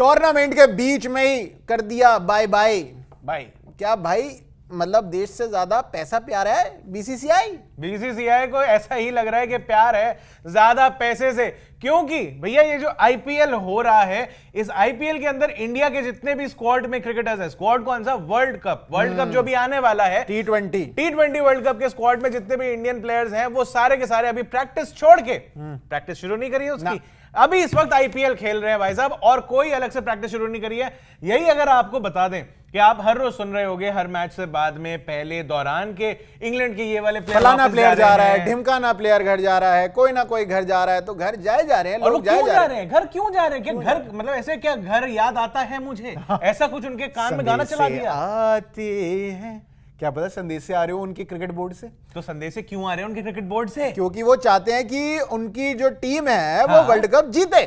Tournament के बीच में ही कर दिया बाय बाय। भाई क्या भाई, मतलब देश से ज्यादा पैसा प्यार है बीसीसीआई को ऐसा ही लग रहा है कि प्यार है ज्यादा पैसे से, क्योंकि भैया ये जो आईपीएल हो रहा है, इस आईपीएल के अंदर इंडिया के जितने भी स्क्वाड में क्रिकेटर्स हैं, स्क्वाड कौन सा, वर्ल्ड कप जो भी आने वाला है, टी20 वर्ल्ड कप के स्क्वाड में जितने भी इंडियन प्लेयर्स हैं वो सारे के सारे अभी प्रैक्टिस छोड़ के, प्रैक्टिस शुरू नहीं करी है उसकी, अभी इस वक्त आईपीएल खेल रहे हैं भाई साहब, और कोई अलग से प्रैक्टिस शुरू नहीं करी है। यही अगर आपको बता दें कि आप हर रोज सुन रहे होगे हर मैच से बाद में, पहले, दौरान के इंग्लैंड के ये वाले फलाना प्लेयर जा रहा है, ढिमकाना प्लेयर घर जा रहा है, कोई ना कोई घर जा रहा है, तो घर जाए जा रहे हैं लोग, जाए जा रहे हैं। घर क्यों जा रहे हैं? क्या घर मतलब ऐसे क्या घर याद आता है मुझे, ऐसा कुछ उनके कान में गाना चला दिया आते हैं, क्या पता संदेश से आ रहे हो उनकी क्रिकेट बोर्ड से। तो संदेश से क्यों आ रहे हैं उनके क्रिकेट बोर्ड से? क्योंकि वो चाहते हैं कि उनकी जो टीम है वो वर्ल्ड कप जीते।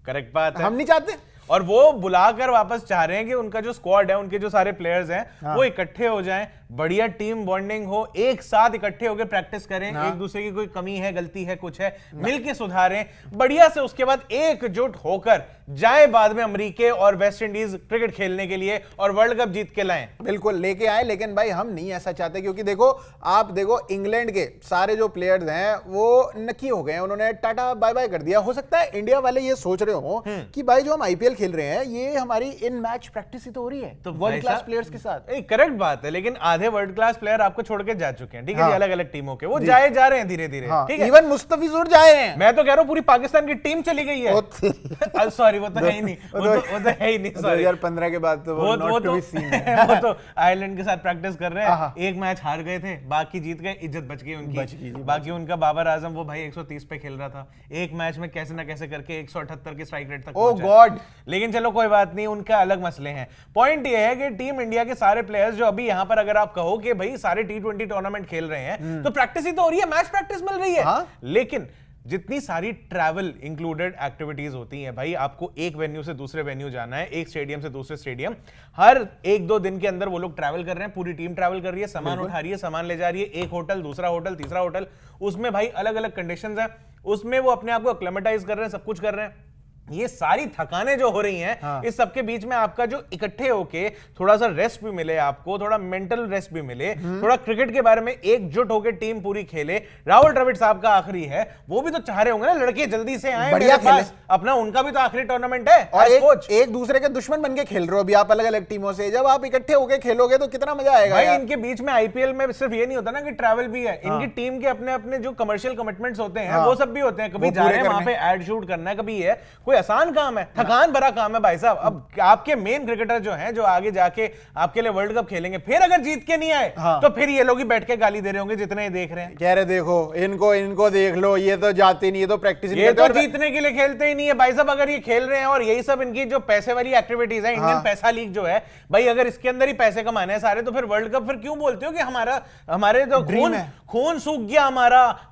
करेक्ट बात है, हम नहीं चाहते। और वो बुलाकर वापस चाह रहे हैं कि उनका जो स्क्वाड है, उनके जो सारे प्लेयर्स हैं वो इकट्ठे हो जाएं, बढ़िया टीम बॉन्डिंग हो, एक साथ इकट्ठे होकर प्रैक्टिस करें, एक दूसरे की कोई कमी है, गलती है, कुछ है, मिलके सुधारें बढ़िया से, उसके बाद एकजुट होकर जाए बाद में अमेरिका और वेस्ट इंडीज क्रिकेट खेलने के लिए और वर्ल्ड कप जीत के लाएं। बिल्कुल लेके आए, लेकिन भाई हम नहीं ऐसा चाहते, क्योंकि देखो आप देखो इंग्लैंड के सारे जो प्लेयर्स हैं वो नकी हो गए, उन्होंने टाटा बाय बाय कर दिया। हो सकता है इंडिया वाले ये सोच रहे हो कि भाई जो हम आईपीएल खेल रहे हैं ये हमारी इन मैच प्रैक्टिस ही तो हो रही है तो वर्ल्ड क्लास प्लेयर्स के साथ। करेक्ट बात है, लेकिन आधे वर्ल्ड क्लास प्लेयर आपको छोड़ के जा चुके हैं, ठीक है, अलग अलग टीमों के, वो जाए जा रहे हैं धीरे धीरे, ठीक है, इवन मुस्तफिजुर जाए हैं। मैं तो कह रहा हूं पूरी पाकिस्तान की टीम चली गई है। सॉरी वो तो है ही नहीं, वो तो है ही नहीं, 2015 के बाद तो वो तो आयरलैंड के साथ प्रैक्टिस कर रहे हैं, एक मैच हार गए थे, बाकी जीत गए, इज्जत बच गई उनकी। बाकी उनका बाबर आजम वो भाई 130 पे खेल रहा था, एक मैच में कैसे ना कैसे करके 178 की स्ट्राइक रेट तक पहुंचा। लेकिन चलो कोई बात नहीं, उनका अलग मसले हैं। पॉइंट ये है कि टीम इंडिया के सारे प्लेयर्स जो अभी यहां पर, अगर आप कहो कि भाई सारे टी20 टूर्नामेंट खेल रहे हैं तो प्रैक्टिस ही तो हो रही है, मैच प्रैक्टिस मिल रही है, लेकिन जितनी सारी ट्रैवल इंक्लूडेड एक्टिविटीज होती हैं भाई, आपको एक वेन्यू से दूसरे वेन्यू जाना है, एक स्टेडियम से दूसरे स्टेडियम, हर 1-2 दिन के अंदर वो लोग ट्रैवल कर रहे हैं, पूरी टीम ट्रैवल कर रही है, सामान उठा रही है, सामान ले जा रही है, एक होटल, दूसरा होटल, तीसरा होटल, उसमें भाई अलग अलग कंडीशंस हैं, उसमें वो अपने आप को एक्लेमेटाइज कर रहे हैं, सब कुछ कर रहे हैं। ये सारी थकानें जो हो रही हैं, इस सबके बीच में आपका जो इकट्ठे होके थोड़ा सा रेस्ट भी मिले, आपको थोड़ा मेंटल रेस्ट भी मिले, थोड़ा क्रिकेट के बारे में एकजुट होकर टीम पूरी खेले। राहुल द्रविड़ साहब का आखिरी है, वो भी तो चाह रहे होंगे ना लड़के जल्दी से आए बढ़िया खेले अपना, उनका भी तो आखिरी टूर्नामेंट है, और एक दूसरे के दुश्मन बन के खेल रहे हो अभी आप अलग अलग टीमों से, जब आप इकट्ठे होकर खेलोगे तो कितना मजा आएगा भाई। इनके बीच में आईपीएल में सिर्फ ये नहीं होता ना कि ट्रैवल भी है, इनकी टीम के अपने अपने जो कमर्शियल कमिटमेंट्स होते हैं वो सब भी होते हैं, कभी जा रहे हैं वहां पे एड शूट करना है, कभी है, कोई आसान काम है, थकान भरा काम है भाई साहब। अब आपके मेन क्रिकेटर जो हैं, जो आगे जाके आपके लिए वर्ल्ड कप खेलेंगे, फिर अगर जीत के नहीं आए तो फिर ये लोग ही बैठ के गाली दे रहे होंगे जितने ही देख रहे हैं, कह रहे देखो इनको देख लो, ये तो जाते नहीं, ये तो प्रैक्टिस नहीं, ये तो जीतने के लिए खेलते ही नहीं है भाई साहब। अगर ये खेल रहे हैं और यही सब इनकी जो पैसे वाली एक्टिविटीज है, इंडियन पैसा लीग जो है भाई, अगर इसके अंदर ही पैसे कमाने हैं सारे, तो फिर वर्ल्ड कप फिर क्यों बोलते हो कि हमारे तो खून सूख गया,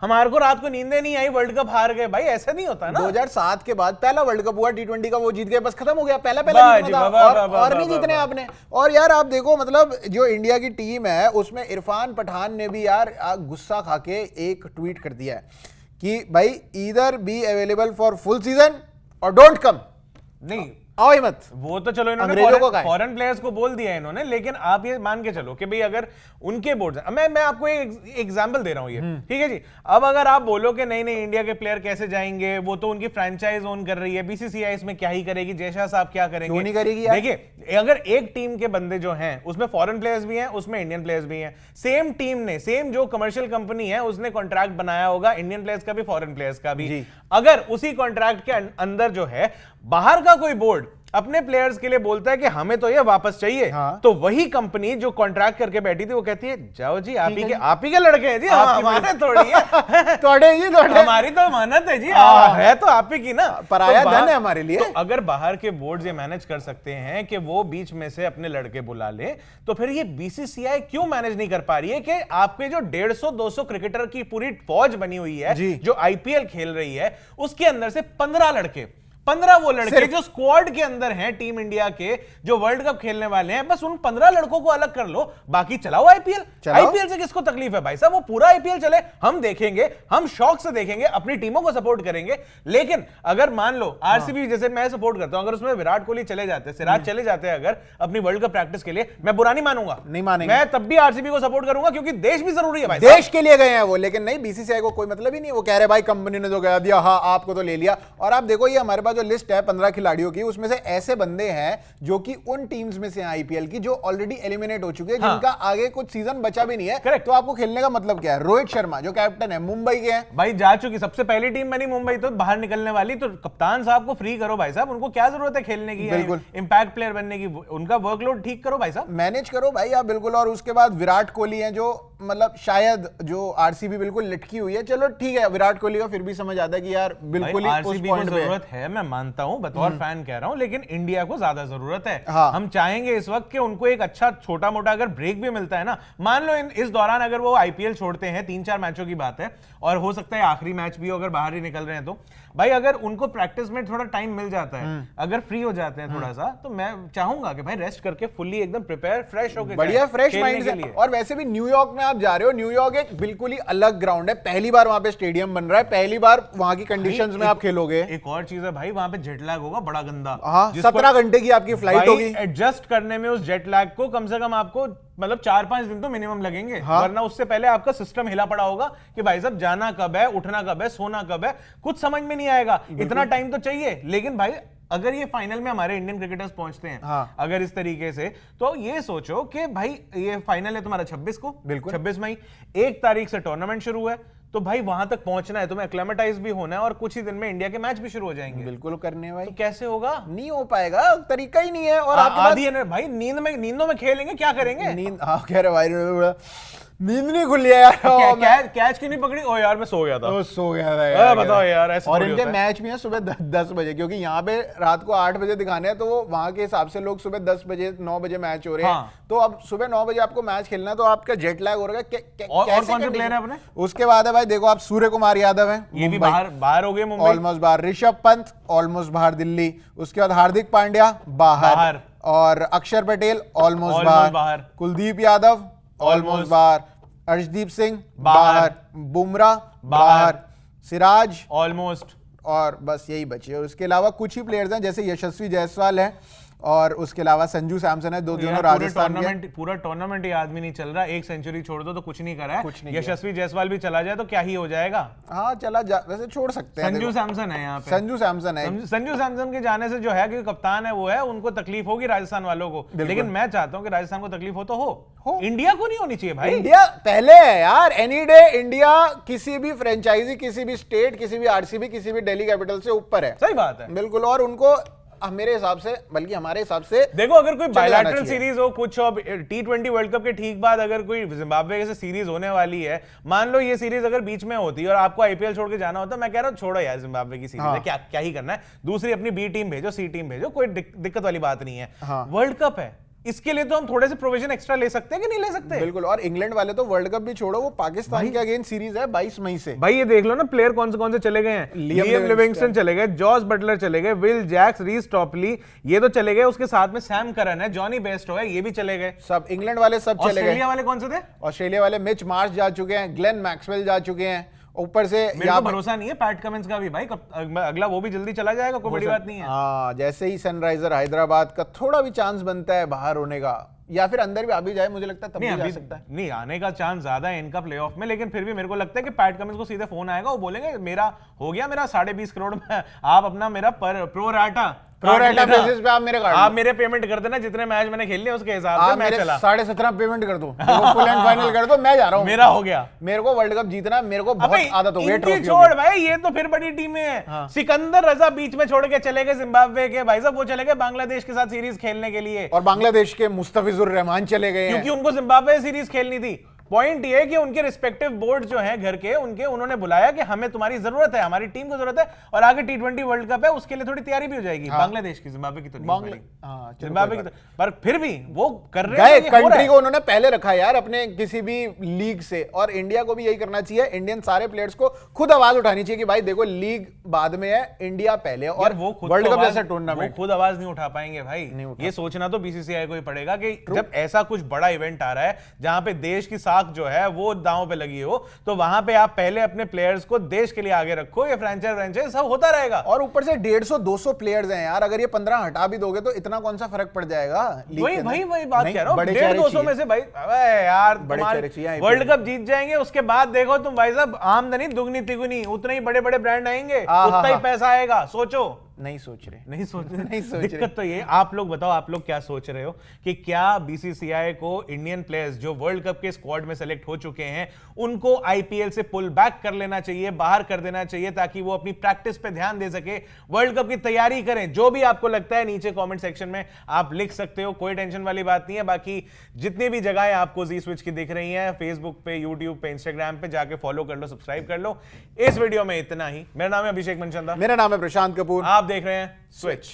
हमारे को रात को नींदें नहीं आई, वर्ल्ड कप हार गए, भाई ऐसा नहीं होता ना। 2007 के बाद पहला वर्ल्ड कप हुआ टी20 का, वो जीत गए, बस खत्म हो गया, पहला और नहीं जीतने आपने। और यार आप देखो, मतलब जो इंडिया की टीम है उसमें इरफान पठान ने भी यार गुस्सा खाके एक ट्वीट कर दिया है कि भाई either be available for full season और डोंट कम। नहीं आओ ही मत, वो तो चलो इन्होंने फॉरेन प्लेयर्स को बोल दिया इन्होंने, लेकिन आप ये मान के चलो कि भाई अगर उनके बोर्ड, मैं आपको एक एग्जांपल दे रहा हूं ये, ठीक है जी। अब अगर आप बोलो कि नहीं इंडिया के प्लेयर कैसे जाएंगे, वो तो उनकी फ्रेंचाइज ओन कर रही है, बीसीसीआई इसमें क्या ही करेगी, जयशाह साहब क्या करेंगे, क्यों नहीं करेगी। देखिए अगर एक टीम के बंदे जो हैं उसमें फॉरेन प्लेयर्स भी हैं, उसमें इंडियन प्लेयर्स भी हैं, सेम टीम ने, सेम जो कमर्शियल कंपनी है उसने कॉन्ट्रैक्ट बनाया होगा इंडियन प्लेयर्स का भी, फॉरेन प्लेयर्स का भी, अगर उसी कॉन्ट्रैक्ट के अंदर जो है बाहर का कोई बोर्ड अपने प्लेयर्स के लिए बोलता है कि हमें तो ये वापस चाहिए, तो वही कंपनी जो कॉन्ट्रैक्ट करके बैठी थी वो कहती है जाओ जी, आप ही के लड़के हैं जी, हमारे थोड़ी है, थोड़े हमारी तो अमानत है जी, है तो आप ही की ना, पराया धन है हमारे लिए। तो अगर बाहर के बोर्ड ये मैनेज कर सकते हैं कि वो बीच में से अपने लड़के बुला ले, तो फिर ये बीसीसीआई क्यों मैनेज नहीं कर पा रही है कि आपके जो 150-200 क्रिकेटर की पूरी फौज बनी हुई है जो आईपीएल खेल रही है, उसके अंदर से 15 15 वो लड़के जो स्क्वाड के अंदर हैं टीम इंडिया के, जो वर्ल्ड कप खेलने वाले हैं, बस उन 15 लड़कों को अलग कर लो, बाकी चलाओ आईपीएल। आईपीएल से किसको तकलीफ है भाई साहब? वो पूरा आईपीएल चले, हम देखेंगे, हम शौक से देखेंगे, अपनी टीमों को सपोर्ट करेंगे। लेकिन अगर मान लो आरसीबी जैसे मैं सपोर्ट करता हूं, अगर उसमें विराट कोहली चले जाते, सिराज चले जाते हैं अगर अपनी वर्ल्ड कप प्रैक्टिस के लिए, मैं बुरा नहीं मानूंगा, नहीं मानेंगे, मैं तब भी आरसीबी को सपोर्ट करूंगा, क्योंकि देश भी जरूरी है भाई, देश के लिए गए हैं वो। लेकिन नहीं, बीसीसीआई को कोई मतलब ही नहीं, वो कह रहे भाई कंपनी ने जो कह दिया, हाँ आपको तो ले लिया। और आप देखो ये हमारे पास जो लिस्ट है 15 खिलाड़ियों की, उसमें से ऐसे बंदे हैं जो कि उन टीम्स में से आईपीएल की जो ऑलरेडी एलिमिनेट हो चुके हैं, जिनका आगे कुछ सीजन बचा भी नहीं है। करेक्ट। तो आपको खेलने का मतलब क्या है? रोहित शर्मा जो कैप्टन है, मुंबई के हैं भाई, जा चुकी सबसे पहली टीम बनी मुंबई, तो बाहर निकलने वाली, तो कप्तान साहब को फ्री करो भाई साहब, उनको क्या जरूरत है खेलने की, बिल्कुल इंपैक्ट प्लेयर बनने की, उनका वर्कलोड ठीक करो भाई साहब, मैनेज करो भाई आप, बिल्कुल। और उसके बाद विराट कोहली है जो मतलब शायद जो आरसीबी बिल्कुल लटकी हुई है, चलो ठीक है, विराट कोहली का फिर भी समझ आता है कि यार बिल्कुल ही उस पॉइंट पे जरूरत है, मैं मानता हूं, बतौर फैन कह रहा हूं, लेकिन इंडिया को ज्यादा जरूरत है। हाँ। हम चाहेंगे इस वक्त कि उनको एक अच्छा छोटा मोटा अगर ब्रेक भी मिलता है ना, मान लो इस दौरान अगर वो आईपीएल छोड़ते हैं, 3-4 मैचों की बात है, और हो सकता है आखिरी मैच भी हो अगर बाहर ही निकल रहे हैं, तो भाई अगर उनको प्रैक्टिस में थोड़ा टाइम मिल जाता है, अगर फ्री हो जाते हैं थोड़ा सा, तो मैं चाहूंगा कि भाई रेस्ट करके फुल्ली एकदम प्रिपेयर फ्रेश होकर बढ़िया फ्रेश माइंड से। और वैसे भी न्यूयॉर्क में आप जा रहे हो, न्यूयॉर्क एक बिल्कुल ही अलग ग्राउंड है, पहली बार वहां पे स्टेडियम बन रहा है, पहली बार वहां की कंडीशंस में आप खेलोगे। एक और चीज है भाई, वहां पे जेट लैग होगा बड़ा गंदा। हाँ, 17 घंटे की आपकी फ्लाइट होगी। एडजस्ट करने में उस जेट लैग को कम से कम आपको मतलब 4-5 दिन तो मिनिमम लगेंगे। हाँ? वरना उससे पहले आपका सिस्टम हिला पड़ा होगा कि भाई साहब जाना कब है, उठना कब है, सोना कब है, कुछ समझ में नहीं आएगा। इतना टाइम तो चाहिए। लेकिन भाई अगर ये फाइनल में हमारे इंडियन क्रिकेटर्स पहुंचते हैं, हाँ। अगर इस तरीके से, तो ये सोचो कि भाई ये फाइनल है तुम्हारा 26 को, बिल्कुल 26 मई, 1 तारीख से टूर्नामेंट शुरू है, तो भाई वहां तक पहुंचना है, तुम्हें एक्लेमेटाइज भी होना है, और कुछ ही दिन में इंडिया के मैच भी शुरू हो जाएंगे। बिल्कुल करने भाई, तो कैसे होगा? नहीं हो पाएगा, तरीका ही नहीं है। और आधी है भाई, नींदों में खेलेंगे, क्या करेंगे? नींद, हाँ कह रहे भाई नींद नहीं खुली है यार। कैच क्यों नहीं पकड़ी? ओ यार मैं सो गया था। सो गया था यार। बताओ यार, ऐसे और इनके मैच भी है सुबह 10 बजे, क्योंकि यहाँ पे रात को 8 बजे दिखाने हैं, तो वो वहां के हिसाब से लोग सुबह 10 बजे 9 बजे मैच हो रहे हैं। तो अब सुबह 9 बजे आपको मैच खेलना है, तो आपका जेट लैग हो रहा है। और कौन से प्लेयर है अपने? उसके बाद है भाई देखो आप, सूर्य कुमार यादव है, ये भी बाहर हो गए मुंबई, ऑलमोस्ट बाहर। ऋषभ पंत ऑलमोस्ट बाहर दिल्ली। उसके बाद हार्दिक पांड्या बाहर, और अक्षर पटेल ऑलमोस्ट बाहर, कुलदीप यादव ऑलमोस्ट बाहर, अर्शदीप सिंह बाहर, बुमराह बाहर, सिराज ऑलमोस्ट, और बस यही बचे। और उसके अलावा कुछ ही प्लेयर्स हैं, जैसे यशस्वी जायसवाल है, और उसके अलावा संजू सैमसन है, दोनों राजस्थान के। पूरा टूर्नामेंट ये आदमी नहीं चल रहा, 1 सेंचुरी छोड़ दो तो कुछ नहीं करा है। यशस्वी जायसवाल भी चला जाए तो क्या ही हो जाएगा। हाँ चला जा, वैसे छोड़ सकते हैं। संजू सैमसन है यहाँ पे, संजू सैमसन है। संजू सैमसन के जाने से जो है, क्योंकि कप्तान है वो है, उनको तकलीफ होगी राजस्थान वालों को, लेकिन मैं चाहता हूँ कि राजस्थान को तकलीफ हो तो हो, इंडिया को नहीं होनी चाहिए भाई। इंडिया पहले है यार, एनी डे इंडिया किसी भी फ्रेंचाइजी, किसी भी स्टेट, किसी भी आरसीबी, किसी भी दिल्ली कैपिटल से ऊपर है। सही बात है, बिल्कुल। और उनको मेरे हिसाब से, बल्कि हमारे हिसाब से देखो, अगर कोई बायलैटरल सीरीज हो कुछ, T20 वर्ल्ड कप के ठीक बाद अगर कोई जिम्बाब्वे से सीरीज होने वाली है, मान लो ये सीरीज अगर बीच में होती है और आपको आईपीएल छोड़ के जाना होता, मैं कह रहा हूं छोड़ो यार, जिम्बाब्वे की सीरीज है, क्या ही करना है, दूसरी अपनी बी टीम भेजो, सी टीम भेजो, कोई दिक्कत वाली बात नहीं है। वर्ल्ड कप है, इसके लिए तो हम थोड़े से प्रोविजन एक्स्ट्रा ले सकते हैं कि नहीं ले सकते? बिल्कुल। और इंग्लैंड वाले तो वर्ल्ड कप भी छोड़ो, वो पाकिस्तान के अगेंस्ट सीरीज है 22 मई से। भाई ये देख लो ना, प्लेयर कौन से चले गए हैं। लियम लिविंगस्टन चले गए, जॉस बटलर चले गए, विल जैक्स, रीस टॉपली, ये तो चले गए। उसके साथ में सैम करन है, जॉनी बेस्टो है, ये भी चले गए। सब इंग्लैंड वाले सब चले गए। ऑस्ट्रेलिया वाले कौन से थे? ऑस्ट्रेलिया वाले मिच मार्श जा चुके हैं, ग्लेन मैक्सवेल जा चुके हैं। ऊपर से मेरे को भरोसा नहीं है पैट कमिंस का भी भाई, अगला वो भी जल्दी चला जाएगा, कोई बड़ी बात नहीं है। हाँ, जैसे ही सनराइजर हैदराबाद का थोड़ा भी चांस बनता है बाहर होने का, या फिर अंदर भी आ भी जाए, मुझे लगता है तब भी जा सकता है। नहीं, आने का चांस ज्यादा है इनका प्लेऑफ में, लेकिन फिर भी मेरे को लगता है कि पैट कमिंस को सीधे फोन आएगा, वो बोलेंगे मेरा हो गया, मेरा 20.5 करोड़ में आप अपना मेरा प्रो राटा बेसिस पे आप मेरे पेमेंट कर देना, जितने मैच मैंने खेल लिए उसके हिसाब से मैं चला 17.5 पेमेंट कर दो, फुल एंड फाइनल कर दो, मैं जा रहा हूं, मेरा हो गया। मेरे को वर्ल्ड कप जीतना, मेरे को बहुत आदत हो गई ट्रॉफी छोड़ भाई, ये तो फिर बड़ी टीमें हैं। सिकंदर रजा बीच में छोड़ के चले गए जिम्बाब्वे के, भाई साहब वो चले गए बांग्लादेश के साथ सीरीज खेलने के लिए, और बांग्लादेश के मुस्तफिजुर रहमान चले गए, क्योंकि उनको जिम्बाब्वे सीरीज खेलनी थी। पॉइंट ये है कि उनके रिस्पेक्टिव बोर्ड जो हैं घर के उनके, उन्होंने बुलाया कि हमें तुम्हारी जरूरत है, हमारी टीम को जरूरत है, और आगे T20 वर्ल्ड कप है उसके लिए थोड़ी तैयारी भी हो जाएगी। बांग्लादेश की, जिम्बाब्वे की तो नहीं, जिम्बाब्वे की तो, पर फिर भी वो कर रहे हैं, कंट्री को उन्होंने पहले रखा यार अपने किसी भी लीग से, और इंडिया को भी यही करना चाहिए। इंडियन सारे प्लेयर्स को खुद आवाज उठानी चाहिए कि भाई देखो लीग बाद में है, इंडिया पहले, और वो वर्ल्ड कप जैसा टूर्नामेंट खुद आवाज नहीं उठा पाएंगे भाई। ये सोचना तो बीसीसीआई को ही पड़ेगा कि जब ऐसा कुछ बड़ा इवेंट आ रहा है जहां पे देश की साख जो है वो दांव पे लगी हो, तो वहां पे आप पहले अपने प्लेयर्स को देश के लिए आगे रखो। ये फ्रेंचाइज सब होता रहेगा, और ऊपर से 150-200 प्लेयर्स हैं यार, अगर ये 15 हटा भी दोगे तो इतना कौन सा फर्क पड़ जाएगा। वही बात कह रहा हूं, 150-200 में से भाई यार वर्ल्ड कप जीत जाएंगे, उसके बाद देखो तुम भाई साहब आमदनी दुगनी तिगुनी, उतने ही बड़े बड़े ब्रांड आएंगे, उतना ही पैसा आएगा। सोचो, नहीं सोच रहे। दिक्कत तो ये, आप लोग बताओ, आप लोग क्या सोच रहे हो कि क्या बीसीसीआई को इंडियन प्लेयर्स जो वर्ल्ड कप के स्क्वाड में सेलेक्ट हो चुके हैं उनको आईपीएल से पुल बैक कर लेना चाहिए, बाहर कर देना चाहिए, ताकि वो अपनी प्रैक्टिस पे ध्यान दे सके, वर्ल्ड कप की तैयारी करें? जो भी आपको लगता है नीचे कमेंट सेक्शन में आप लिख सकते हो, कोई टेंशन वाली बात नहीं है। बाकी जितनी भी जगहें आपको जी स्विच की दिख रही हैं, फेसबुक पे, यूट्यूब पे, इंस्टाग्राम पे, जाके फॉलो कर लो, सब्सक्राइब कर लो। इस वीडियो में इतना ही। मेरा नाम है अभिषेक मनचंदा, मेरा नाम है प्रशांत कपूर, आप देख रहे हैं स्विच।